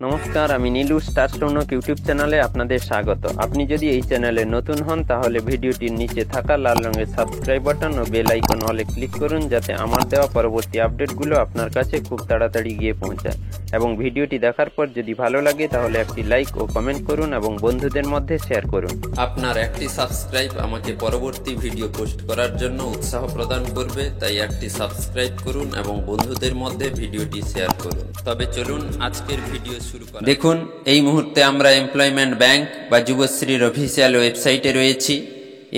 নমস্কার, আমি নীলু স্টারস্টোনক ইউটিউব চ্যানেলে আপনাদের স্বাগত। আপনি যদি এই চ্যানেলে নতুন হন তাহলে ভিডিওটির নিচে থাকা লাল রঙের subscribe button oh bell icon অলে ক্লিক করুন, যাতে আমার দেওয়া পরবর্তী আপডেটগুলো আপনার কাছে খুব তাড়াতাড়ি গিয়ে পৌঁছায়। এবং ভিডিওটি দেখার পর যদি ভালো লাগে তাহলে একটি লাইক ও কমেন্ট করুন এবং বন্ধুদের মধ্যে শেয়ার করুন। আপনার একটি সাবস্ক্রাইব আমাকে পরবর্তী ভিডিও পোস্ট করার জন্য উৎসাহ প্রদান করবে, তাই একটি সাবস্ক্রাইব করুন এবং বন্ধুদের মধ্যে ভিডিওটি শেয়ার করুন। তবে চলুন আজকের ভিডিও শুরু করা। দেখুন, এই মুহূর্তে আমরা এমপ্লয়মেন্ট ব্যাংক বা যুবশ্রীর অফিসিয়াল ওয়েবসাইটে রয়েছি।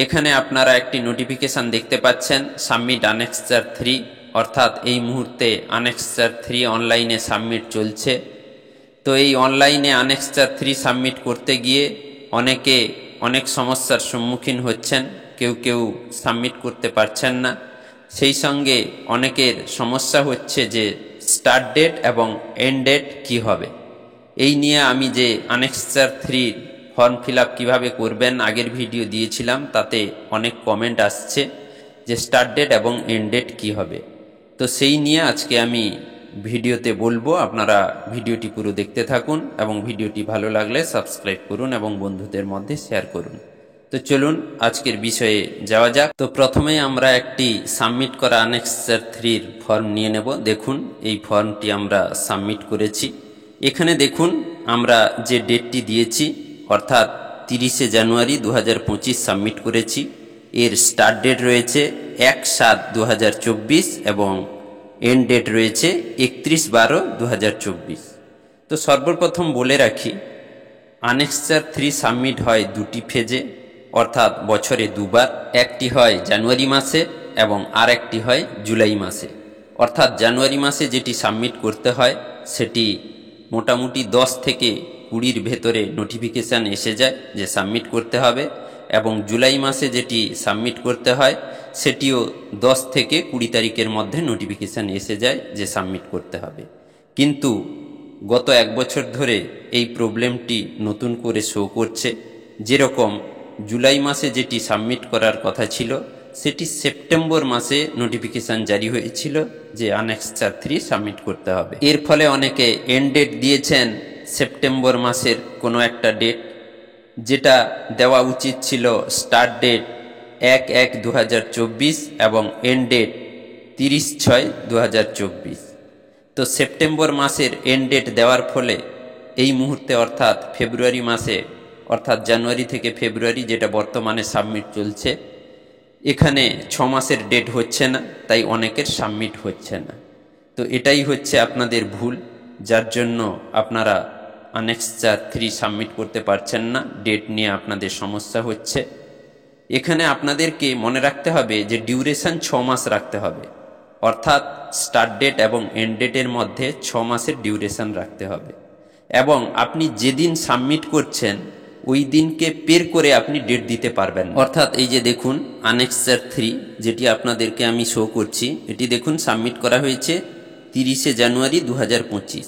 এখানে আপনারা একটি নোটিফিকেশন দেখতে পাচ্ছেন, সাবমিট আনেক্সার 3, অর্থাৎ এই মুহূর্তে আনেক্সার 3 অনলাইনে সাবমিট চলছে। তো এই অনলাইনে আনেক্সার 3 সাবমিট করতে গিয়ে অনেকে অনেক সমস্যার সম্মুখীন হচ্ছেন, কেউ সাবমিট করতে পারছেন না। সেই সঙ্গে অনেকের সমস্যা হচ্ছে যে স্টার্ট ডেট এবং এন্ড ডেট কী হবে। এই নিয়ে আমি যে আনেক্সার 3 ফর্ম ফিল আপ কীভাবে করবেন আগের ভিডিও দিয়েছিলাম, তাতে অনেক কমেন্ট আসছে যে স্টার্ট ডেট এবং এন্ড ডেট কী হবে। তো সেই নিয়ে আজকে আমি ভিডিওতে বলবো, আপনারা ভিডিওটি পুরো দেখতে থাকুন এবং ভিডিওটি ভালো লাগলে সাবস্ক্রাইব করুন এবং বন্ধুদের মধ্যে শেয়ার করুন। তো চলুন আজকের বিষয়ে যাওয়া যাক। তো প্রথমেই আমরা একটি সাবমিট করা আনেক্সার 3 ফর্ম নিয়ে নেব। দেখুন, এই ফর্মটি আমরা সাবমিট করেছি। এখানে দেখুন, আমরা যে ডেটটি দিয়েছি অর্থাৎ 30শে জানুয়ারি 2025 সাবমিট করেছি। এর স্টার্ট ডেট রয়েছে 1/7/2024 এবং এন্ড ডেট রয়েছে 31/12/2024। তো সর্বপ্রথম বলে রাখি, আনেক্সার 3 সাবমিট হয় দুটি ফেজে, অর্থাৎ বছরে দুবার। একটি হয় জানুয়ারি মাসে এবং আর একটি হয় জুলাই মাসে। অর্থাৎ জানুয়ারি মাসে যেটি সাবমিট করতে হয় সেটি মোটামুটি 10 থেকে 20-র ভেতরে নোটিফিকেশান এসে যায় যে সাবমিট করতে হবে, এবং জুলাই মাসে যেটি সাবমিট করতে হয় সেটিও 10 থেকে 20 তারিখের মধ্যে নোটিফিকেশান এসে যায় যে সাবমিট করতে হবে। কিন্তু গত 1 বছর ধরে এই প্রবলেমটি নতুন করে শো করছে। যেরকম জুলাই মাসে যেটি সাবমিট করার কথা ছিল সেটি সেপ্টেম্বর মাসে নোটিফিকেশান জারি হয়েছিল যে আনেক্সার 3 সাবমিট করতে হবে। এর ফলে অনেকে এন্ড ডেট দিয়েছেন সেপ্টেম্বর মাসের কোনো একটা ডেট, যেটা দেওয়া উচিত ছিল স্টার্ট ডেট 1/1/2024 এবং এন্ড ডেট 30/6/2024। তো সেপ্টেম্বর মাসের এন্ড ডেট দেওয়ার ফলে এই মুহূর্তে অর্থাৎ ফেব্রুয়ারি মাসে, অর্থাৎ জানুয়ারি থেকে ফেব্রুয়ারি যেটা বর্তমানে সাবমিট চলছে, এখানে 6 মাসের ডেট হচ্ছে না, তাই অনেকের সাবমিট হচ্ছে না। তো এটাই হচ্ছে আপনাদের ভুল, যার জন্য আপনারা আনেক্সার 3 সাবমিট করতে পারছেন না, ডেট নিয়ে আপনাদের সমস্যা হচ্ছে। এখানে আপনাদেরকে মনে রাখতে হবে যে ডিউরেশন 6 মাস রাখতে হবে, অর্থাৎ স্টার্ট ডেট এবং এন্ড ডেটের মধ্যে 6 মাসের ডিউরেশন রাখতে হবে। এবং আপনি যেদিন সাবমিট করছেন ওই দিনকে পের করে আপনি ডেট দিতে পারবেন। অর্থাৎ এই যে দেখুন আনেক্সার 3 যেটি আপনাদেরকে আমি শো করছি, এটি দেখুন সাবমিট করা হয়েছে 30শে জানুয়ারি 2025।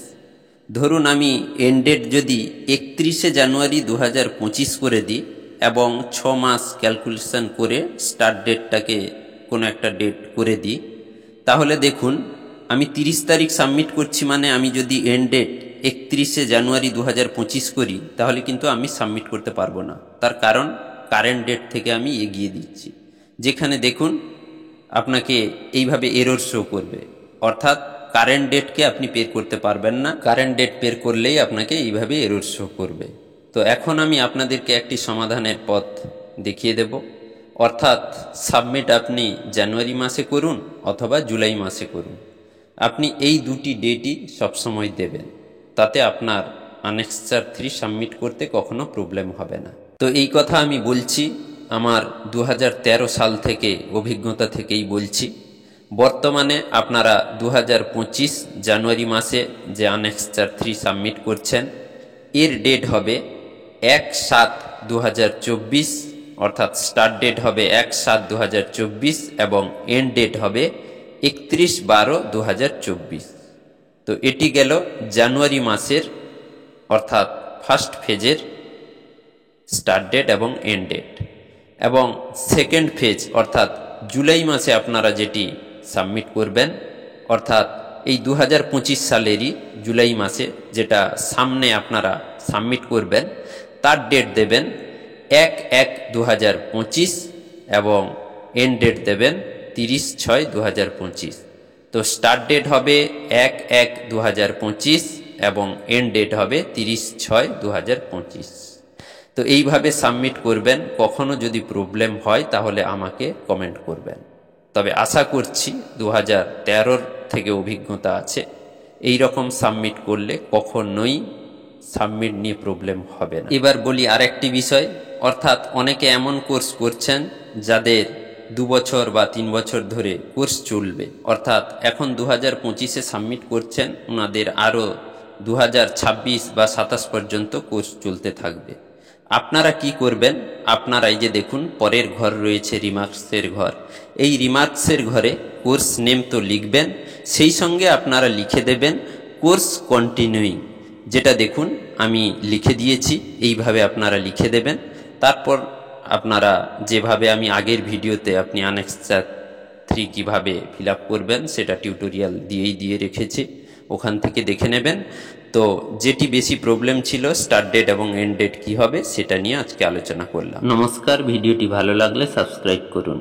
ধরুন আমি এন্ড ডেট যদি 31শে জানুয়ারি 2025 করে দিই এবং 6 মাস ক্যালকুলেশন করে স্টার্ট ডেটটাকে কোনো একটা ডেট করে দিই, তাহলে দেখুন আমি 30 তারিখ সাবমিট করছি, মানে আমি যদি এন্ড ডেট 31শে জানুয়ারি 2025 করি তাহলে কিন্তু আমি সাবমিট করতে পারবো না। তার কারণ কারেন্ট ডেট থেকে আমি এগিয়ে দিচ্ছি, যেখানে দেখুন আপনাকে এইভাবে এরর শো করবে, অর্থাৎ কারেন্ট ডেটকে আপনি পের করতে পারবেন না। কারেন্ট ডেট পের করলেই আপনাকে এইভাবে এরর শো করবে। তো এখন আমি আপনাদেরকে একটি সমাধানের পথ দেখিয়ে দেব, অর্থাৎ সাবমিট আপনি জানুয়ারি মাসে করুন অথবা জুলাই মাসে করুন, আপনি এই দুটি ডেটই সবসময় দেবেন, তাতে আপনার আনেক্সার 3 সাবমিট করতে কখনো প্রবলেম হবে না। তো এই কথা আমি বলছি আমার 2013 সাল থেকে অভিজ্ঞতা থেকেই বলছি। বর্তমানে আপনারা 2025 জানুয়ারি মাসে যে আনেক্সার 3 সাবমিট করছেন, এর ডেট হবে 1/7/2024, অর্থাৎ স্টার্ট ডেট হবে 1/7/2024 এবং এন্ড ডেট হবে 31/12/2024। তো এটি গেল জানুয়ারি মাসের অর্থাৎ ফার্স্ট ফেজের স্টার্ট ডেট এবং এন্ড ডেট। এবং সেকেন্ড ফেজ অর্থাৎ জুলাই মাসে আপনারা যেটি সাবমিট করবেন, অর্থাৎ এই 2025 সালেরই জুলাই মাসে, যেটা সামনে আপনারা সাবমিট করবেন, তার ডেট দেবেন 1/1/2025 এবং এন্ড ডেট দেবেন 30/6/2025। তো স্টার্ট ডেট হবে 1/1/2025 এবং এন্ড ডেট হবে 30/6/2025। তো এইভাবে সাবমিট করবেন। কখনো যদি প্রবলেম হয় তাহলে আমাকে কমেন্ট করবেন। তবে আশা করছি 2013 থেকে অভিজ্ঞতা আছে, এই রকম সাবমিট করলে কখনোই সাবমিট নিয়ে প্রবলেম হবে না। এবার বলি আরেকটি বিষয়, অর্থাৎ অনেকে এমন কোর্স করছেন যাদের 2 বছর বা 3 বছর ধরে কোর্স চলবে, অর্থাৎ এখন 2025-এ সাবমিট করছেন, ওনাদের আরও 2026 বা 27 পর্যন্ত কোর্স চলতে থাকবে। আপনারা কি করবেন, আপনারা এই যে দেখুন পরের ঘর রয়েছে রিমার্কসের ঘর, এই রিমার্কসের ঘরে কোর্স নেম তো লিখবেন, সেই সঙ্গে আপনারা লিখে দেবেন কোর্স কন্টিনিউইং, যেটা দেখুন আমি লিখে দিয়েছি, এইভাবে আপনারা লিখে দেবেন। তারপর আপনারা যেভাবে আমি আগের ভিডিওতে আপনি আনেক্সার 3 কিভাবে ফিল আপ করবেন সেটা টিউটোরিয়াল দিয়ে রেখেছি, ওখান থেকে দেখে নেবেন। তো যেটি বেশি প্রবলেম ছিল স্টার্ট ডেট এবং এন্ড ডেট কী হবে সেটা নিয়ে আজকে আলোচনা করলাম। নমস্কার, ভিডিওটি ভালো লাগলে সাবস্ক্রাইব করুন।